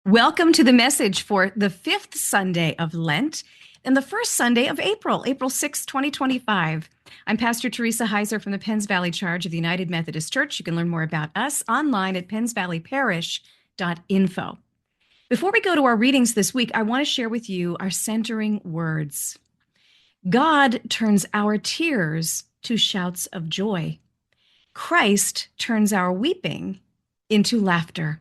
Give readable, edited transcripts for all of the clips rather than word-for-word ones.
Welcome to the message for the fifth Sunday of Lent and the first Sunday of April, April 6, 2025. I'm Pastor Theresa Heiser from the Penns Valley Charge of the United Methodist Church. You can learn more about us online at pennsvalleyparish.info. Before we go to our readings this week, I want to share with you our centering words. God turns our tears to shouts of joy. Christ turns our weeping into laughter.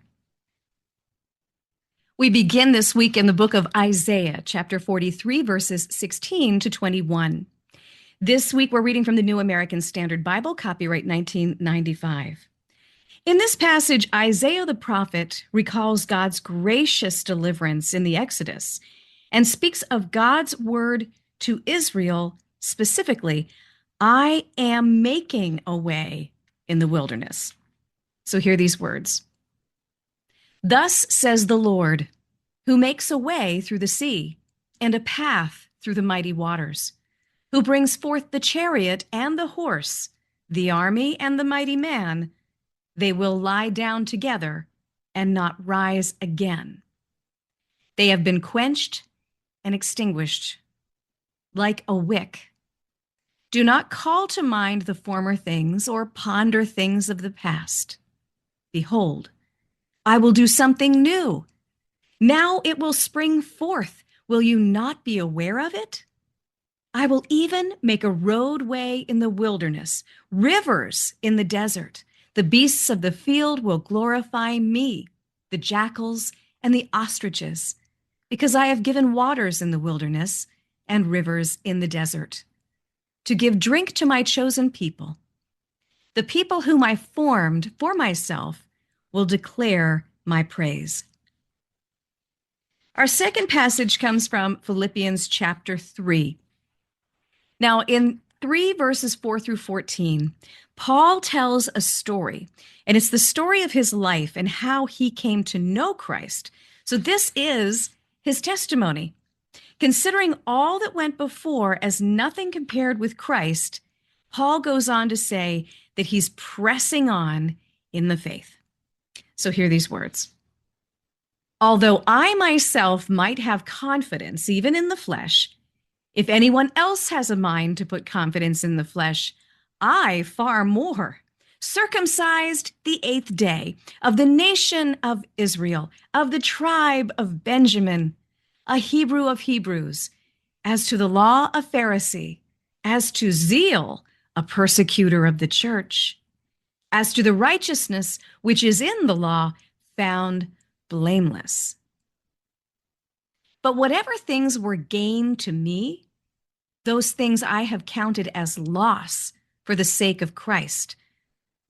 We begin this week in the book of Isaiah, chapter 43, verses 16 to 21. This week, we're reading from the New American Standard Bible, copyright 1995. In this passage, Isaiah the prophet recalls God's gracious deliverance in the Exodus and speaks of God's word to Israel specifically, I am making a way in the wilderness. So hear these words. Thus says the Lord, who makes a way through the sea and a path through the mighty waters, who brings forth the chariot and the horse, the army and the mighty man. They will lie down together and not rise again. They have been quenched and extinguished like a wick. Do not call to mind the former things or ponder things of the past. Behold, I will do something new. Now it will spring forth. Will you not be aware of it? I will even make a roadway in the wilderness, rivers in the desert. The beasts of the field will glorify me, the jackals and the ostriches, because I have given waters in the wilderness and rivers in the desert, to give drink to my chosen people. The people whom I formed for myself will declare my praise. Our second passage comes from Philippians chapter 3. Now, in 3 verses 4 through 14, Paul tells a story, and it's the story of his life and how he came to know Christ. So this is his testimony. Considering all that went before as nothing compared with Christ, Paul goes on to say that he's pressing on in the faith. So hear these words. Although I myself might have confidence even in the flesh, if anyone else has a mind to put confidence in the flesh, I far more, circumcised the 8th day, of the nation of Israel, of the tribe of Benjamin, a Hebrew of Hebrews, as to the law, a Pharisee, as to zeal, a persecutor of the church, as to the righteousness which is in the law, found blameless. But whatever things were gain to me, those things I have counted as loss for the sake of Christ.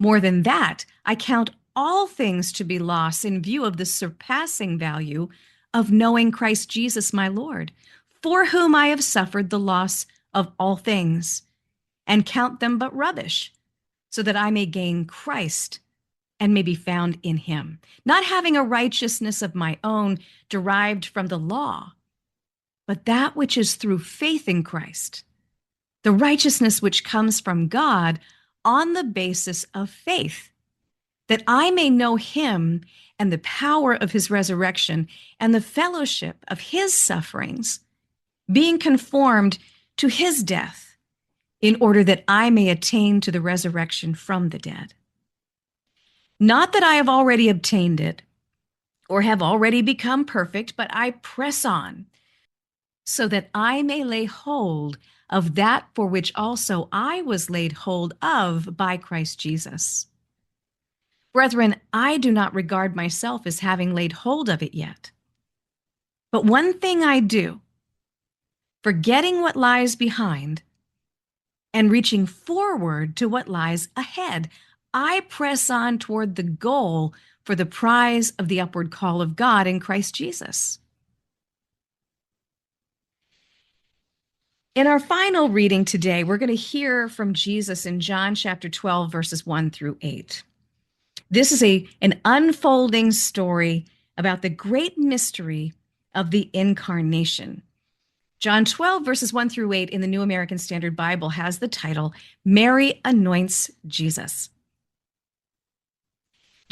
More than that, I count all things to be loss in view of the surpassing value of knowing Christ Jesus my Lord, for whom I have suffered the loss of all things, and count them but rubbish, so that I may gain Christ and may be found in him, not having a righteousness of my own derived from the law, but that which is through faith in Christ, the righteousness which comes from God on the basis of faith, that I may know him and the power of his resurrection and the fellowship of his sufferings, being conformed to his death, in order that I may attain to the resurrection from the dead. Not that I have already obtained it or have already become perfect, but I press on so that I may lay hold of that for which also I was laid hold of by Christ Jesus. Brethren, I do not regard myself as having laid hold of it yet. But one thing I do, forgetting what lies behind and reaching forward to what lies ahead, I press on toward the goal for the prize of the upward call of God in Christ Jesus. In our final reading today, we're going to hear from Jesus in John chapter 12, verses 1 through 8. This is an unfolding story about the great mystery of the incarnation. John 12, verses 1 through 8 in the New American Standard Bible has the title, Mary Anoints Jesus.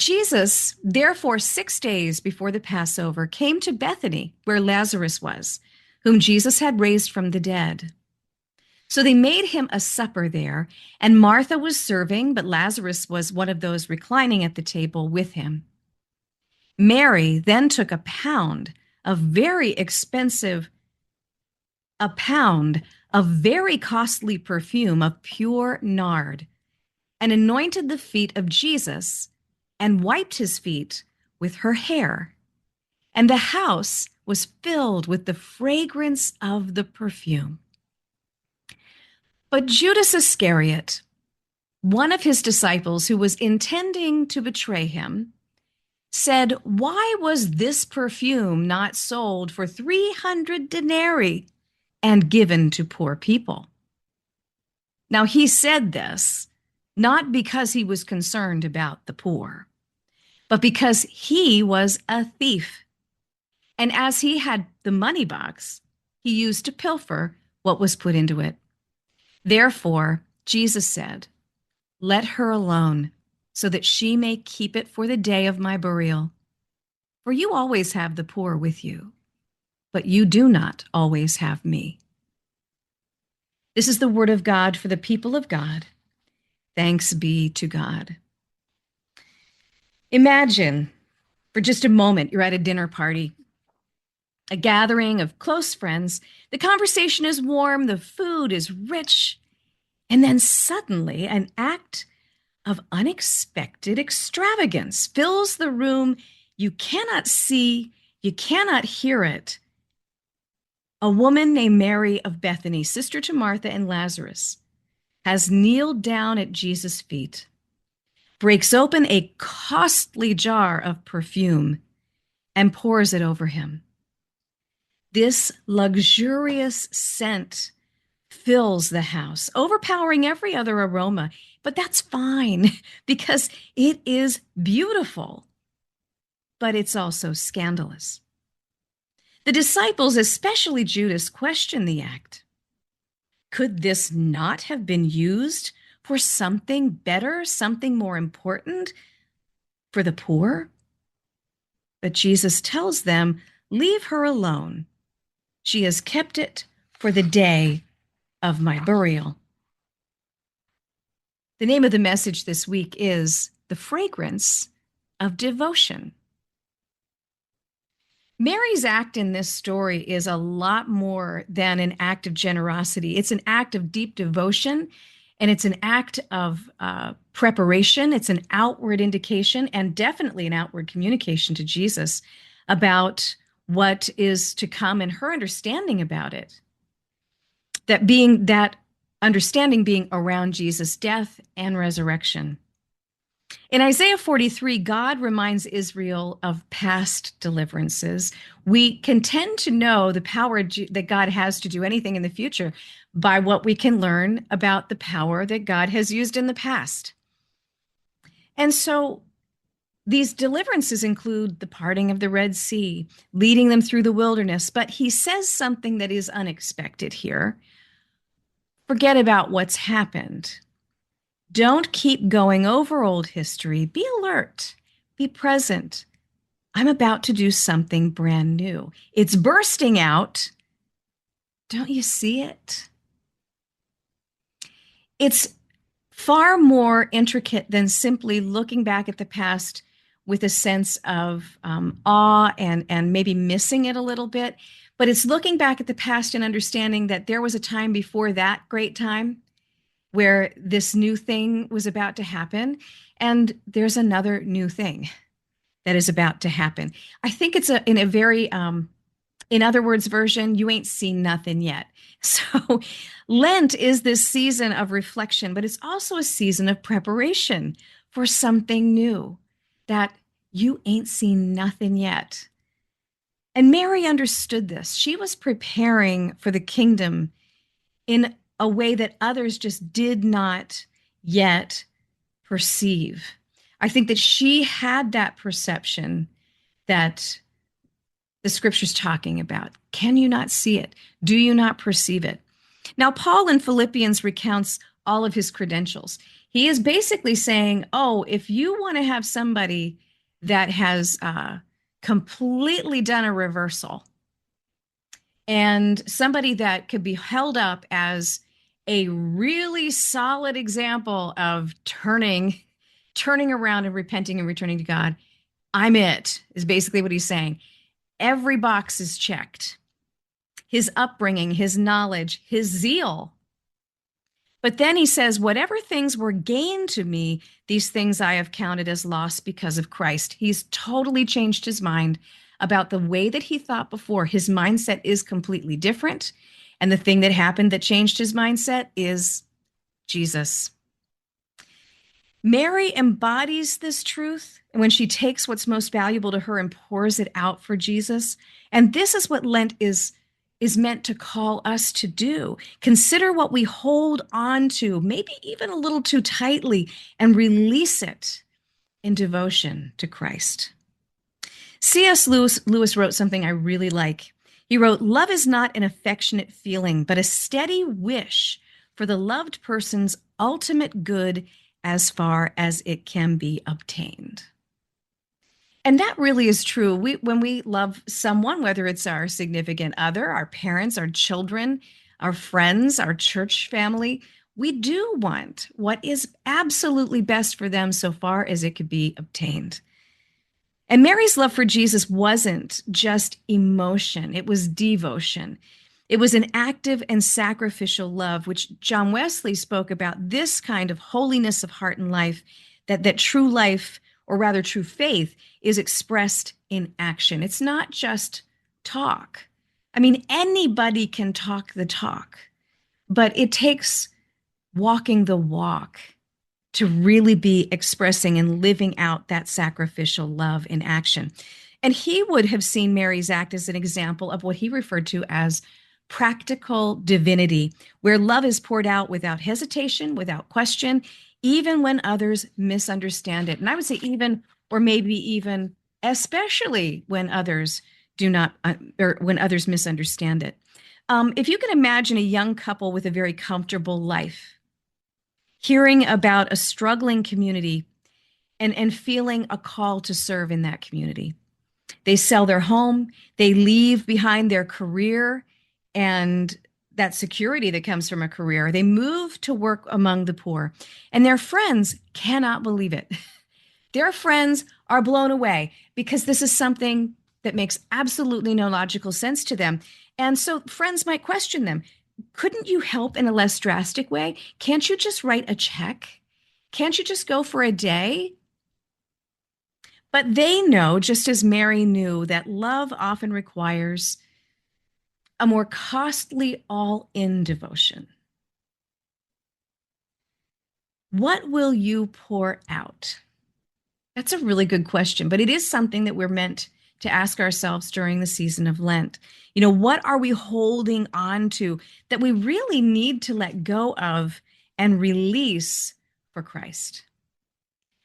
Jesus, therefore, 6 days before the Passover, came to Bethany, where Lazarus was, whom Jesus had raised from the dead. So they made him a supper there, and Martha was serving, but Lazarus was one of those reclining at the table with him. Mary then took a pound of very costly perfume of pure nard, and anointed the feet of Jesus and wiped his feet with her hair. And the house was filled with the fragrance of the perfume. But Judas Iscariot, one of his disciples who was intending to betray him, said, "Why was this perfume not sold for 300 denarii and given to poor people?" Now he said this not because he was concerned about the poor, but because he was a thief. And as he had the money box, he used to pilfer what was put into it. Therefore, Jesus said, "Let her alone, so that she may keep it for the day of my burial. For you always have the poor with you, but you do not always have me." This is the word of God for the people of God. Thanks be to God. Imagine for just a moment you're at a dinner party, a gathering of close friends. The conversation is warm, the food is rich, and then suddenly an act of unexpected extravagance fills the room. You cannot see, you cannot hear it. A woman named Mary of Bethany, sister to Martha and Lazarus, has kneeled down at Jesus' feet, breaks open a costly jar of perfume, and pours it over him. This luxurious scent fills the house, overpowering every other aroma. But that's fine because it is beautiful, but it's also scandalous. The disciples, especially Judas, question the act. Could this not have been used for something better, something more important, for the poor? But Jesus tells them, "Leave her alone. She has kept it for the day of my burial." The name of the message this week is "The Fragrance of Devotion." Mary's act in this story is a lot more than an act of generosity. It's an act of deep devotion, and it's an act of preparation. It's an outward indication and definitely an outward communication to Jesus about what is to come and her understanding about it. That understanding being around Jesus' death and resurrection. In Isaiah 43, God reminds Israel of past deliverances. We can tend to know the power that God has to do anything in the future by what we can learn about the power that God has used in the past. And so these deliverances include the parting of the Red Sea, leading them through the wilderness. But he says something that is unexpected here. Forget about what's happened. Don't keep going over old history. Be alert. Be present. I'm about to do something brand new. It's bursting out. Don't you see it? It's far more intricate than simply looking back at the past with a sense of awe and maybe missing it a little bit. But it's looking back at the past and understanding that there was a time before that great time where this new thing was about to happen. And there's another new thing that is about to happen. I think it's in a very, in other words, version, you ain't seen nothing yet. So Lent is this season of reflection, but it's also a season of preparation for something new that you ain't seen nothing yet. And Mary understood this. She was preparing for the kingdom in a way that others just did not yet perceive. I think that she had that perception that the scripture's talking about. Can you not see it? Do you not perceive it? Now, Paul in Philippians recounts all of his credentials. He is basically saying, oh, if you want to have somebody that has completely done a reversal and somebody that could be held up as a really solid example of turning around and repenting and returning to God, I'm it, is basically what he's saying. Every box is checked. His upbringing, his knowledge, his zeal. But then he says, whatever things were gained to me, these things I have counted as loss because of Christ. He's totally changed his mind about the way that he thought before. His mindset is completely different. And the thing that happened that changed his mindset is Jesus. Mary embodies this truth when she takes what's most valuable to her and pours it out for Jesus. And this is what Lent is meant to call us to do. Consider what we hold on to, maybe even a little too tightly, and release it in devotion to Christ. C.S. Lewis wrote something I really like. He wrote, "Love is not an affectionate feeling, but a steady wish for the loved person's ultimate good as far as it can be obtained." And that really is true. When we love someone, whether it's our significant other, our parents, our children, our friends, our church family, we do want what is absolutely best for them so far as it could be obtained. And Mary's love for Jesus wasn't just emotion, it was devotion. It was an active and sacrificial love, which John Wesley spoke about, this kind of holiness of heart and life, that true life, or rather true faith, is expressed in action. It's not just talk. I mean, anybody can talk the talk, but it takes walking the walk to really be expressing and living out that sacrificial love in action. And he would have seen Mary's act as an example of what he referred to as practical divinity, where love is poured out without hesitation, without question, even when others misunderstand it. And I would say even, or maybe even especially when others do not, or when others misunderstand it. If you can imagine a young couple with a very comfortable life, hearing about a struggling community and feeling a call to serve in that community. They sell their home, they leave behind their career and that security that comes from a career. They move to work among the poor, and their friends cannot believe it. Their friends are blown away because this is something that makes absolutely no logical sense to them. And so friends might question them. Couldn't you help in a less drastic way? Can't you just write a check? Can't you just go for a day? But they know, just as Mary knew, that love often requires a more costly all-in devotion. What will you pour out? That's a really good question, but it is something that we're meant to ask ourselves during the season of Lent. You know, what are we holding on to that we really need to let go of and release for Christ?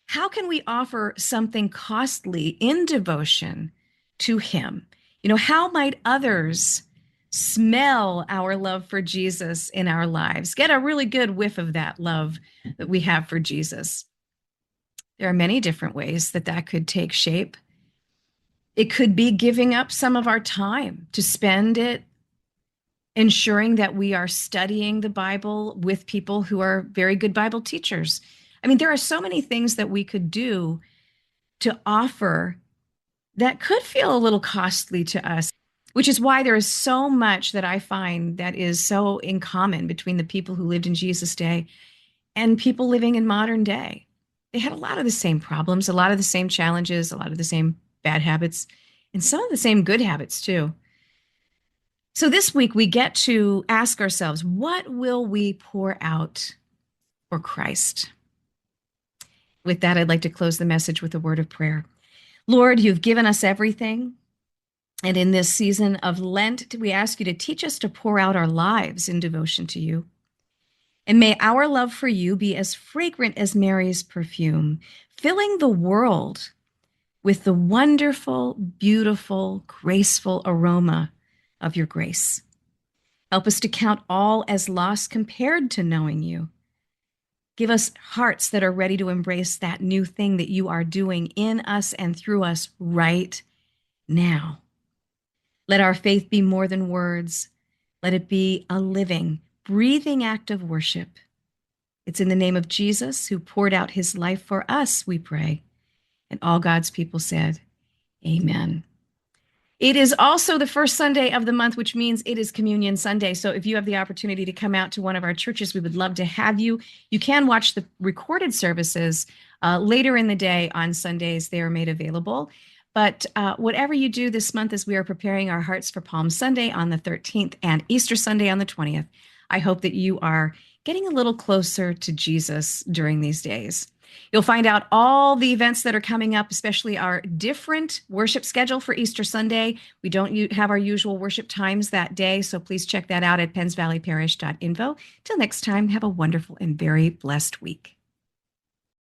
How can we offer something costly in devotion to Him? You know, how might others smell our love for Jesus in our lives? Get a really good whiff of that love that we have for Jesus. There are many different ways that that could take shape. It could be giving up some of our time to spend it ensuring that we are studying the Bible with people who are very good Bible teachers. I mean, there are so many things that we could do to offer that could feel a little costly to us, which is why there is so much that I find that is so in common between the people who lived in Jesus' day and people living in modern day. They had a lot of the same problems, a lot of the same challenges, a lot of the same bad habits, and some of the same good habits too. So this week we get to ask ourselves, what will we pour out for Christ? With that, I'd like to close the message with a word of prayer. Lord, you've given us everything. And in this season of Lent, we ask you to teach us to pour out our lives in devotion to you. And may our love for you be as fragrant as Mary's perfume, filling the world with the wonderful, beautiful, graceful aroma of your grace. Help us to count all as lost compared to knowing you. Give us hearts that are ready to embrace that new thing that you are doing in us and through us right now. Let our faith be more than words. Let it be a living, breathing act of worship. It's in the name of Jesus, who poured out his life for us, we pray. And all God's people said, Amen. It is also the first Sunday of the month, which means it is Communion Sunday. So if you have the opportunity to come out to one of our churches, we would love to have you. You can watch the recorded services later in the day on Sundays. They are made available. But whatever you do this month, as we are preparing our hearts for Palm Sunday on the 13th and Easter Sunday on the 20th, I hope that you are getting a little closer to Jesus during these days. You'll find out all the events that are coming up, especially our different worship schedule for Easter Sunday. We don't have our usual worship times that day, so please check that out at pennsvalleyparish.info. Till next time, have a wonderful and very blessed week.